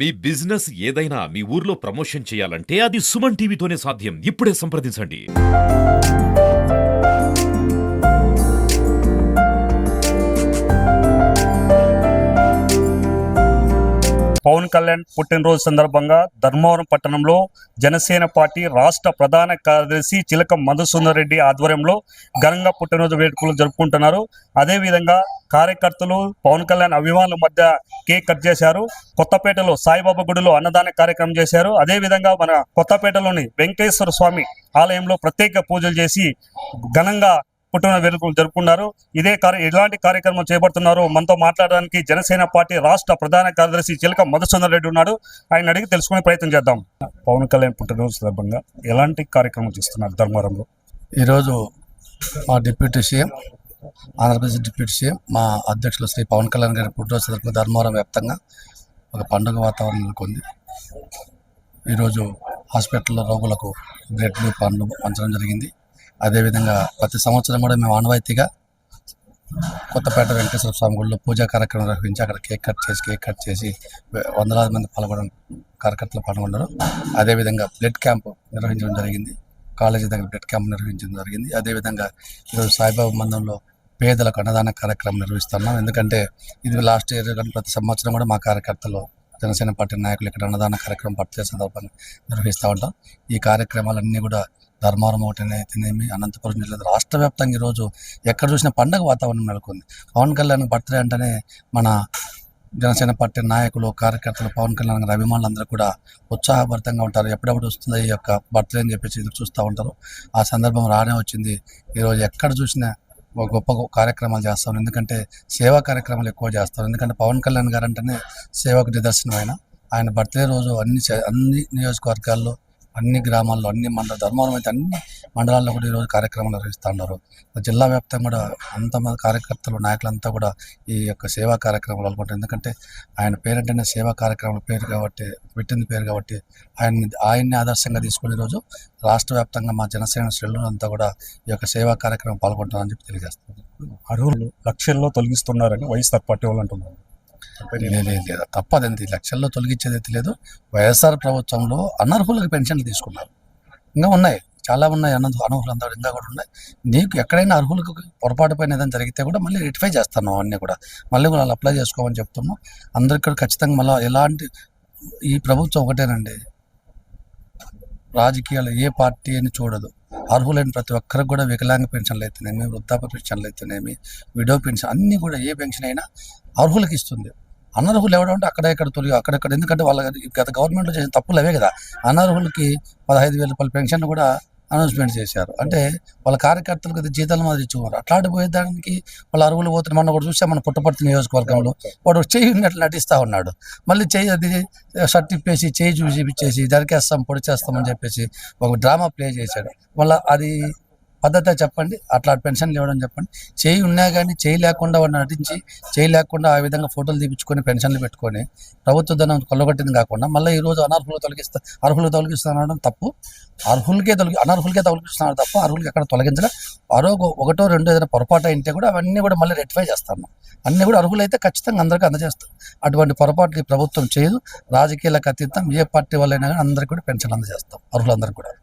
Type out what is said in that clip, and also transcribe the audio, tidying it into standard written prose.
మీ business ఏదైనా మీ ఊర్లో promotion చేయాలంటే అది సుమన్ టీవీతోనే సాధ్యం. ఇప్పుడే సంప్రదించండి. పవన్ కళ్యాణ్ పుట్టినరోజు సందర్భంగా ధర్మవరం పట్టణంలో జనసేన పార్టీ రాష్ట్ర ప్రధాన కార్యదర్శి చిలక మధుసూదర్ రెడ్డి ఆధ్వర్యంలో ఘనంగా పుట్టినరోజు వేడుకలు జరుపుకుంటున్నారు. అదేవిధంగా కార్యకర్తలు పవన్ కళ్యాణ్ అభిమానుల మధ్య కేక్ కట్ చేశారు. కొత్తపేటలో సాయిబాబా గుడిలో అన్నదాన కార్యక్రమం చేశారు. అదేవిధంగా మన కొత్తపేటలోని వెంకటేశ్వర స్వామి ఆలయంలో ప్రత్యేక పూజలు చేసి ఘనంగా పుట్టినరోజు వేడుకలు జరుపుకున్నారు. ఇలాంటి కార్యక్రమం చేపడుతున్నారు. మనతో మాట్లాడడానికి జనసేన పార్టీ రాష్ట్ర ప్రధాన కార్యదర్శి చిలక మధుసూదర్ రెడ్డి ఉన్నాడు. ఆయన అడిగి తెలుసుకునే ప్రయత్నం చేద్దాం. పవన్ కళ్యాణ్ పుట్టినరోజు సందర్భంగా ఎలాంటి కార్యక్రమం చేస్తున్నారు ధర్మవరంలో? ఈరోజు మా deputy CM, Andhra Pradesh deputy CM, మా అధ్యక్షులు శ్రీ పవన్ కళ్యాణ్ గారి పుట్టినరోజు సందర్భంగా ధర్మవరం వ్యాప్తంగా ఒక పండుగ వాతావరణం నెలకొంది. ఈరోజు హాస్పిటల్లో రోగులకు బ్రెడ్లు, పండ్లు పంచడం జరిగింది. అదేవిధంగా ప్రతి సంవత్సరం కూడా మేము ఆనవాయితీగా కొత్తపేట వెంకటేశ్వర స్వామి గుడిలో పూజా కార్యక్రమం నిర్వహించి అక్కడ కేక్ కట్ చేసి వందలాది మంది కార్యకర్తలు పాల్గొన్నారు. అదేవిధంగా బ్లడ్ క్యాంప్ నిర్వహించడం జరిగింది. కాలేజీ దగ్గర బ్లడ్ క్యాంప్ నిర్వహించడం జరిగింది. అదేవిధంగా ఈరోజు సాయిబాబా మందిరంలో పేదలకు అన్నదాన కార్యక్రమం నిర్వహిస్తున్నాం. ఎందుకంటే ఇది లాస్ట్ ఇయర్ కానీ ప్రతి సంవత్సరం కూడా మా కార్యకర్తలు, జనసేన పార్టీ నాయకులు ఇక్కడ అన్నదాన కార్యక్రమం పట్టే సందర్భంగా నిర్వహిస్తూ ఉంటాం. ఈ కార్యక్రమాలన్నీ కూడా ధర్మవరం ఒకటినేమి, అనంతపురం జిల్లా రాష్ట్ర వ్యాప్తంగా ఈరోజు ఎక్కడ చూసిన పండగ వాతావరణం నెలకొంది. పవన్ కళ్యాణ్ బర్త్డే అంటేనే మన జనసేన పార్టీ నాయకులు, కార్యకర్తలు, పవన్ కళ్యాణ్ గారి అభిమానులు అందరూ కూడా ఉత్సాహభరితంగా ఉంటారు. ఎప్పుడెప్పుడు వస్తుందో ఈ యొక్క బర్త్డే అని చెప్పేసి ఎదురు చూస్తూ ఉంటారు. ఆ సందర్భం రానే వచ్చింది. ఈరోజు ఎక్కడ చూసినా ఒక గొప్ప కార్యక్రమాలు చేస్తాం. ఎందుకంటే సేవా కార్యక్రమాలు ఎక్కువ చేస్తాం. ఎందుకంటే పవన్ కళ్యాణ్ గారు అంటేనే సేవకు నిదర్శనం. ఆయన బర్త్డే రోజు అన్ని నియోజకవర్గాల్లో, అన్ని గ్రామాల్లో, అన్ని ధర్మవరం అయితే అన్ని మండలాల్లో కూడా ఈరోజు కార్యక్రమాలు నిర్వహిస్తూ ఉన్నారు. జిల్లా వ్యాప్తంగా కూడా అంతమంది కార్యకర్తలు, నాయకులంతా కూడా ఈ యొక్క సేవా కార్యక్రమాలు పాల్గొంటారు. ఎందుకంటే ఆయన పేరంటేనే సేవా కార్యక్రమాల పేరు కాబట్టి, పెట్టింది పేరు కాబట్టి ఆయన్ని ఆదర్శంగా తీసుకుని ఈరోజు రాష్ట్ర వ్యాప్తంగా మా జనసేన శ్రేణులంతా కూడా ఈ యొక్క సేవా కార్యక్రమం పాల్గొంటారని చెప్పి తెలియజేస్తున్నారు. అర్హులు లక్షల్లో తొలగిస్తున్నారని వైఎస్ఆర్ పార్టీ వాళ్ళు అంటున్నారు. లేదు, తప్పదండి. లక్షల్లో తొలగించేది అయితే లేదు. వైఎస్ఆర్ ప్రభుత్వంలో అనర్హులకు పెన్షన్లు తీసుకున్నారు. ఇంకా ఉన్నాయి, చాలా ఉన్నాయి. అనర్హులంతా ఇంకా కూడా ఉన్నాయి. నీకు ఎక్కడైనా అర్హులకు పొరపాటు పైన ఏదైనా జరిగితే కూడా మళ్ళీ రెక్టిఫై చేస్తున్నాం. అన్నీ కూడా మళ్ళీ వాళ్ళు అప్లై చేసుకోమని చెప్తున్నాం. అందరికి కూడా ఖచ్చితంగా మళ్ళీ ఎలాంటి ఈ ప్రభుత్వం ఒకటేనండి, రాజకీయాలు ఏ పార్టీ అని చూడదు. అర్హులైన ప్రతి ఒక్కరికి కూడా వికలాంగ పెన్షన్లు అయితేనేమి, వృద్ధాప్య పెన్షన్లు అయితేనేమి, విడో పెన్షన్ అన్నీ కూడా ఏ పెన్షన్ అయినా అర్హులకి ఇస్తుంది. అనర్హులు ఎవడంటే అక్కడెక్కడ ఎందుకంటే వాళ్ళ గత గవర్నమెంట్లో చేసిన తప్పులు అవే కదా. అనర్హులకి 15,000 రూపాయల పెన్షన్ కూడా అనౌన్స్మెంట్ చేశారు. అంటే వాళ్ళ కార్యకర్తలకు అది జీతాలు మాది ఇచ్చేవారు. అట్లాంటి పోయేదానికి వాళ్ళ అర్హులు పోతున్న మొన్న కూడా చూసాం. మన పుట్టపర్తి నియోజకవర్గంలో వాడు చేయి ఉన్నట్లు నటిస్తూ ఉన్నాడు. మళ్ళీ చేయి అది షర్ట్ ఇప్పేసి చేయి చూపించేసి దరికేస్తాం, పొడి చేస్తామని చెప్పేసి ఒక డ్రామా ప్లే చేశాడు. మళ్ళీ అది పద్ధతి చెప్పండి. అట్లా పెన్షన్లు ఇవ్వడం చెప్పండి. చేయి ఉన్నా కానీ చేయి లేకుండా వాడు నటించి, చేయి లేకుండా ఆ విధంగా ఫోటోలు తీపించుకొని పెన్షన్లు పెట్టుకొని ప్రభుత్వ ధనం కొల్లగొట్టింది కాకుండా మళ్ళీ ఈరోజు అర్హులు తొలగిస్తానడం తప్పు. అనర్హులకే తొలగిస్తున్నారు తప్ప అర్హులకి ఎక్కడ తొలగించడం. ఒకటో రెండో ఏదైనా పొరపాటు అయితే కూడా అవన్నీ కూడా మళ్ళీ రెక్టిఫై చేస్తాను. అన్నీ కూడా అర్హులైతే ఖచ్చితంగా అందరికీ అందజేస్తాం. అటువంటి పొరపాట్లు ప్రభుత్వం చేయదు. రాజకీయాలకు అతీతం ఏ పార్టీ వాళ్ళైనా కానీ అందరికీ కూడా పెన్షన్ అందజేస్తాం, అర్హులందరికీ కూడా.